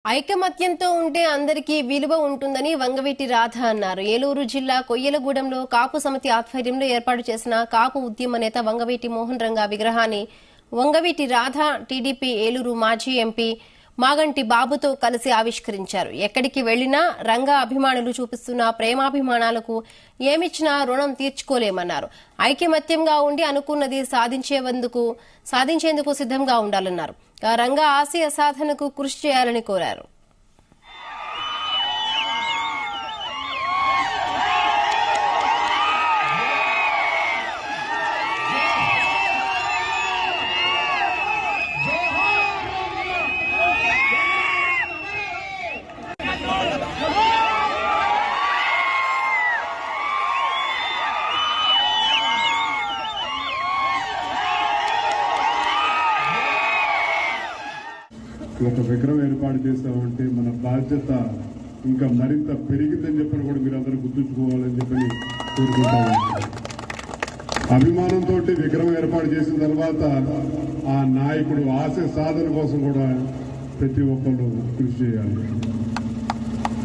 ఐకమత్యంతో ఉంటే అందరికీ విలువ ఉంటుందని వంగవీటి రాధ అన్నారు. ఏలూరు జిల్లా కొయ్యలగూడెంలో కాపు సమితి ఆధ్వర్యంలో ఏర్పాటు చేసిన కాపు ఉద్యమ నేత వంగవీటి మోహన్ రంగా విగ్రహాన్ని వంగవీటి రాధ టీడీపీ ఏలూరు మాజీ ఎంపీ మాగంటి బాబుతో కలిసి ఆవిష్కరించారు. ఎక్కడికి వెళ్లినా రంగా అభిమానులు చూపిస్తున్న ప్రేమాభిమానాలకు ఏమిచ్చినా రుణం తీర్చుకోలేమన్నారు. ఐకమత్యంగా ఉండి అనుకున్నది సాధించేందుకు సిద్ధంగా ఉండాలన్నారు. రంగా ఆశయ సాధనకు కృషి చేయాలని కోరారు. ఒక విగ్రహం ఏర్పాటు చేస్తామంటే మన బాధ్యత ఇంకా మరింత పెరిగిందని చెప్పని కూడా మీరు అందరూ గుర్తుంచుకోవాలని చెప్పని కోరుకుంటాము. అభిమానంతో విగ్రహం ఏర్పాటు చేసిన తర్వాత ఆ నాయకుడు ఆశయ సాధన కోసం కూడా ప్రతి ఒక్కరు కృషి చేయాలి.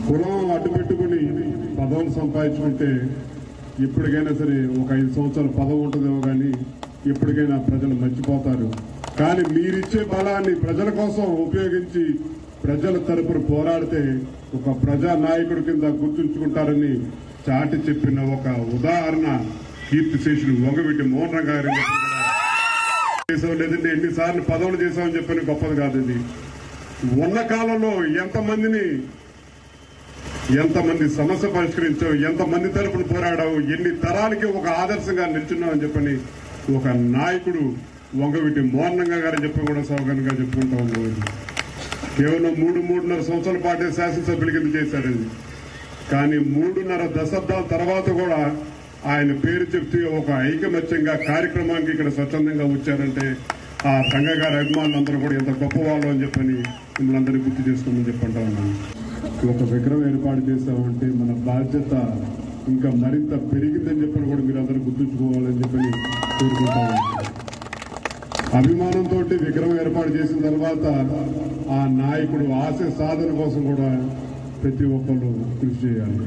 కులం అడ్డు పెట్టుకుని పదవులు సంపాదించుకుంటే ఇప్పటికైనా సరే ఒక 5 సంవత్సరాల పదవి ఉంటుందేమో కానీ ఇప్పటికైనా ప్రజలు మర్చిపోతారు. కానీ మీరిచ్చే బలాన్ని ప్రజల కోసం ఉపయోగించి ప్రజల తరపున పోరాడితే ఒక ప్రజా నాయకుడి కింద గుర్తుంచుకుంటారని చాటి చెప్పిన ఒక ఉదాహరణ కీర్తిశేషులు వంగవీటి మోహన్ రంగా గారు. లేదంటే ఎన్నిసార్లు పదవులు చేశామని చెప్పని గొప్పది కాదు. ఇది ఉన్న కాలంలో ఎంతమంది సమస్య పరిష్కరించావు, ఎంతమంది తరపున పోరాడావు, ఎన్ని తరాలకి ఒక ఆదర్శంగా నిల్చున్నావు అని చెప్పని ఒక నాయకుడు వంగవీటి మోహన్ రంగా గారు చెప్పి కూడా సౌకర్యంగా చెప్పుకుంటా ఉన్నాం. కేవలం 3.5 సంవత్సరాల పాటే శాసనసభ్యుల కింద చేశారండి. కానీ 3.5 దశాబ్దాల తర్వాత కూడా ఆయన పేరు చెప్తే ఒక ఐకమత్యంగా కార్యక్రమానికి ఇక్కడ స్వచ్ఛందంగా వచ్చారంటే ఆ సంఘ గారి అభిమానులందరూ కూడా ఎంత గొప్పవాళ్ళు అని చెప్పని మిమ్మల్ని అందరినీ గుర్తు చేసుకోమని చెప్పంటా ఉన్నాను. ఒక విగ్రహం ఏర్పాటు చేస్తామంటే మన బాధ్యత ఇంకా మరింత పెరిగిందని చెప్పని కూడా మీరు అందరూ గుర్తుంచుకోవాలని చెప్పని కోరుకుంటాము. అభిమానంతో విగ్రహం ఏర్పాటు చేసిన తర్వాత ఆ నాయకుడు ఆశయ సాధన కోసం కూడా ప్రతి ఒక్కరు కృషి చేయాలి.